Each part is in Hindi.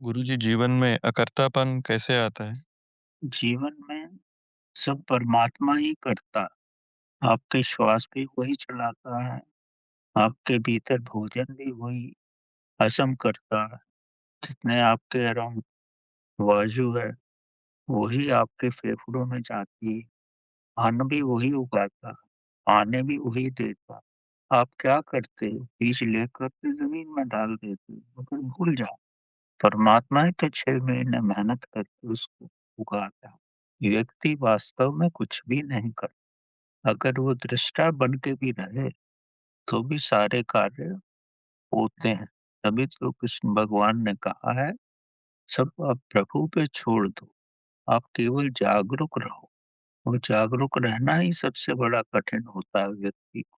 गुरुजी जीवन में अकर्तापन कैसे आता है? जीवन में सब परमात्मा ही करता है। आपके श्वास भी वही चलाता है, आपके भीतर भोजन भी वही हज़म करता है। जितने आपके अराउंड वायु है, वही आपके फेफड़ों में जाती है। अन्न भी वही उगाता है, पानी भी वही देता है। आप क्या करते हो? बीज लेकर के ज़मीन में डाल देते हो, मगर भूल जाओ, परमात्मा ही तो 6 महीने मेहनत करके उसको उगाता है। व्यक्ति वास्तव में कुछ भी नहीं करता। अगर वो दृष्टा बन के भी रहे, तो भी सारे कार्य होते हैं। तभी तो कृष्ण भगवान ने कहा है, सब आप प्रभु पे छोड़ दो, आप केवल जागरूक रहो। और जागरूक रहना ही सबसे बड़ा कठिन होता है व्यक्ति को।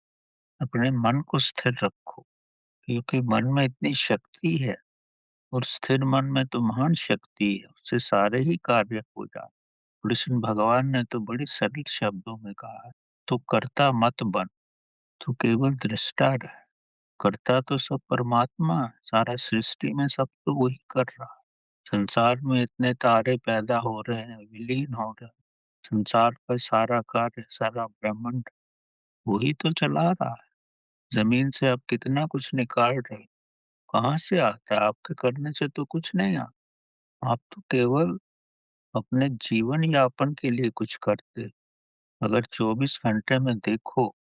अपने मन को स्थिर रखो, क्योंकि मन में इतनी शक्ति है और स्थिर मन में तो महान शक्ति है, उससे सारे ही कार्य हो जाते। कृष्ण भगवान ने तो बड़े सरल शब्दों में कहा है, "तू कर्ता मत बन, तू केवल दृष्टा रह।" करता तो सब परमात्मा है, सारा सृष्टि में सब तो वही कर रहा है। संसार में इतने तारे पैदा हो रहे हैं, विलीन हो रहे हैं। संसार का सारा कार्य, सारा ब्रह्मांड वही तो चला रहा है। ज़मीन से आप कितना कुछ निकाल रहे हो, कहाँ से आता है? आपके करने से तो कुछ नहीं आता। आप तो केवल अपने जीवन यापन के लिए कुछ करते हो। अगर 24 घंटे में देखो,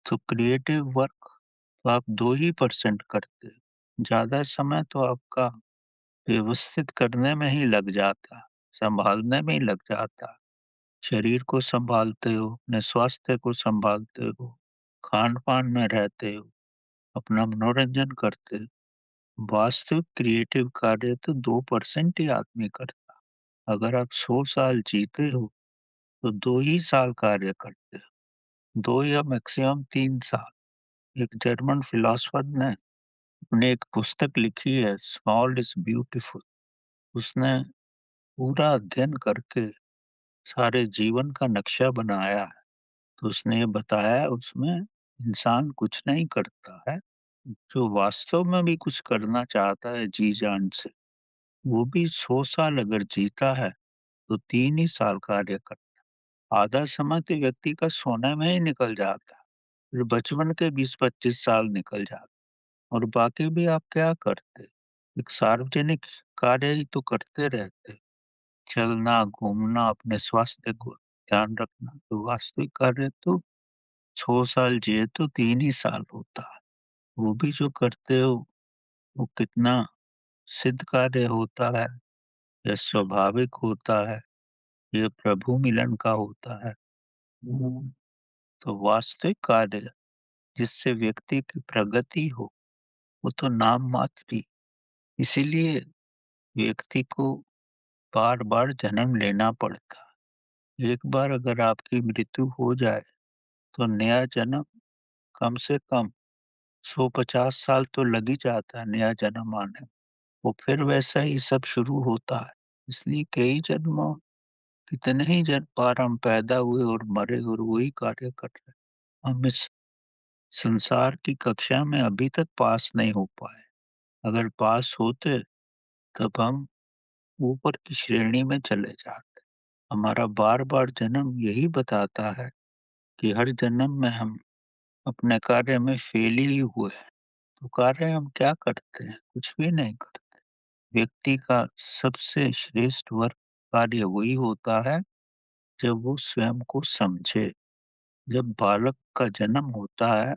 तो क्रिएटिव वर्क तो आप 2 ही परसेंट करते हो। ज़्यादा समय तो आपका व्यवस्थित करने में ही लग जाता है, सँभालने में ही लग जाता है। शरीर को सँभालते हो, अपने स्वास्थ्य को सँभालते हो, खान-पान में रहते हो, अपना मनोरंजन करते हो। वास्तविक क्रिएटिव कार्य तो 2% ही आदमी करता। अगर आप 100 साल जीते हो, तो 2 ही साल कार्य करते हो, 2 या मैक्सिमम 3 साल। एक जर्मन फिलॉसफर ने एक पुस्तक लिखी है, स्मॉल इज़ ब्यूटीफुल। उसने पूरा अध्ययन करके सारे जीवन का नक्शा बनाया है। तो उसने ये बताया उसमें इंसान कुछ नहीं करता है, जो वास्तव में भी कुछ करना चाहता है जी-जान से, वो भी 100 साल अगर जीता है, तो 3 ही साल कार्य करता है। आधा समय तो व्यक्ति का सोने में ही निकल जाता है, फिर बचपन के 20-25 साल निकल जाते हैं और बाकी भी आप क्या करते? एक सार्वजनिक कार्य ही तो करते रहते। चलना, घूमना, अपने स्वास्थ्य को ध्यान रखना, तो वास्तविक कार्य तो 100 साल जिए तो 3 ही साल होता है। वो भी जो करते हो, वो कितना सिद्ध कार्य होता है, या स्वाभाविक होता है, या प्रभु मिलन का होता है। तो वास्तविक कार्य जिससे व्यक्ति की प्रगति हो, वो तो नाम मात्र ही। इसीलिए व्यक्ति को बार-बार जन्म लेना पड़ता है। एक बार अगर आपकी मृत्यु हो जाए, तो नया जन्म कम से कम 150 साल तो लग ही जाता है नया जन्म आने में। वो फिर वैसा ही सब शुरू होता है। इसलिए कई जन्मों कितने ही बार हम पैदा हुए और मरे और वही कार्य कर रहे हैं। हम इस संसार की कक्षा में अभी तक पास नहीं हो पाए। अगर पास होते, तब हम ऊपर की श्रेणी में चले जाते। हमारा बार-बार जन्म यही बताता है कि हर जन्म में हम अपने कार्य में फेल ही हुए हैं। तो कार्य हम क्या करते हैं? कुछ भी नहीं करते। व्यक्ति का सबसे श्रेष्ठ वर्ग कार्य वही होता है, जब वो स्वयं को समझे। जब बालक का जन्म होता है,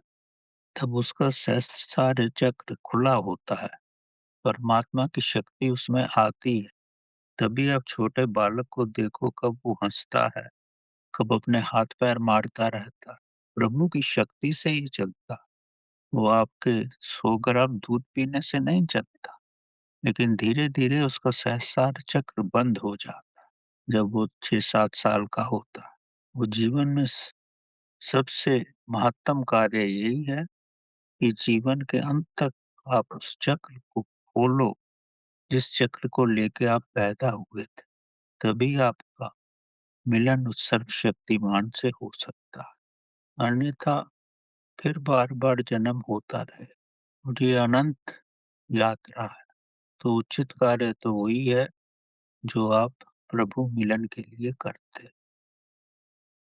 तब उसका सहस्त्रार चक्र खुला होता है। परमात्मा की शक्ति उसमें आती है। तभी आप छोटे बालक को देखो, कब वो हँसता है, कब अपने हाथ-पैर मारता रहता है। प्रभु की शक्ति से ही चलता है। वो आपके 100 ग्राम दूध पीने से नहीं जगता, लेकिन धीरे-धीरे उसका सहस्त्रार चक्र बंद हो जाता है, जब वो 6-7 साल का होता है। वो जीवन में सबसे महत्तम कार्य यही है कि जीवन के अंत तक आप उस चक्र को खोलो, जिस चक्र को लेके आप पैदा हुए थे। तभी आपका मिलन उस सर्वशक्तिमान से हो सकता है। अन्यथा फिर बार-बार जन्म होता रहे और ये अनंत यात्रा है। तो उचित कार्य तो वही है जो आप प्रभु मिलन के लिए करते हैं।